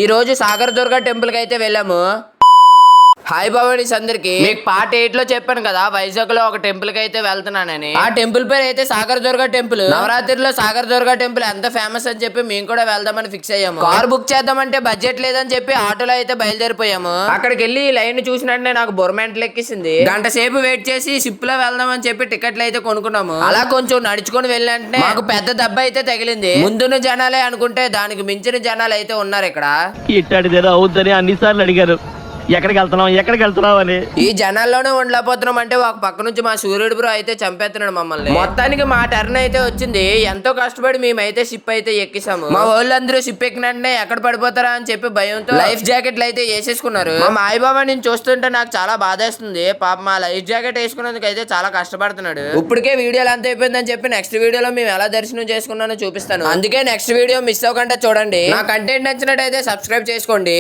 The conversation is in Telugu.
ఈ రోజు సాగర్ దుర్గా టెంపుల్ కి అయితే వెళ్ళాము. హాయ్ భవానీస్ అందరికి. మీకు పార్ట్ 8 లో చెప్పాను కదా వైజాగ్ లో ఒక టెంపుల్ కి అయితే వెళ్తున్నానని. ఆ టెంపుల్ పేరు అయితే సాగర్ దుర్గా టెంపుల్. నవరాత్రిలో సాగర్ దుర్గా టెంపుల్ ఎంత ఫేమస్ అని చెప్పి మేము కూడా వెళ్దామని ఫిక్స్ అయ్యాము. కార్ బుక్ చేద్దామంటే బడ్జెట్ లేదని చెప్పి ఆటోలో అయితే బయలుదేరిపోయాము. అక్కడికి వెళ్ళి లైన్ చూసినట్టే నాకు బొర్మెంట్లు ఎక్కిసింది. గంట సేపు వెయిట్ చేసి షిప్ లో వెళ్దామని చెప్పి టికెట్లు అయితే కొనుక్కున్నాము. అలా కొంచెం నడుచుకొని వెళ్ళంటే మాకు పెద్ద దెబ్బ అయితే తగిలింది. ముందున్న జనాలే అనుకుంటే దానికి మించిన జనాలు అయితే ఉన్నారు ఇక్కడ. ఇట్టాడిదేదో అవుద్దని అన్నిసార్లు అడిగారు. ఎక్కడికి వెళ్తున్నావు అని. ఈ జనాల్లోనే ఉండలేకపోతున్నాం అంటే ఒక పక్క నుంచి మా సూర్యుడు బ్రో అయితే చంపేస్తున్నాడు మమ్మల్ని. మొత్తానికి మా టర్న్ అయితే వచ్చింది. ఎంతో కష్టపడి మేమైతే షిప్ అయితే ఎక్కిసాము. మా వాళ్ళందరూ షిప్ ఎక్కినంటే ఎక్కడ పడిపోతారా అని చెప్పి భయంతో లైఫ్ జాకెట్లు అయితే వేసేసుకున్నారు. మా మాయబాబా నేను చూస్తుంటే నాకు చాలా బాధేస్తుంది. పాప మా లైఫ్ జాకెట్ వేసుకున్నందుకు అయితే చాలా కష్టపడుతున్నాడు. ఇప్పటికే వీడియోలు అంత అయిపోయిందని చెప్పి నెక్స్ట్ వీడియోలో మేము ఎలా దర్శనం చేసుకున్నానో చూపిస్తాను. అందుకే నెక్స్ట్ వీడియో మిస్ అవ్వకుండా చూడండి. నా కంటెంట్ నచ్చినట్టయితే సబ్స్క్రైబ్ చేసుకోండి.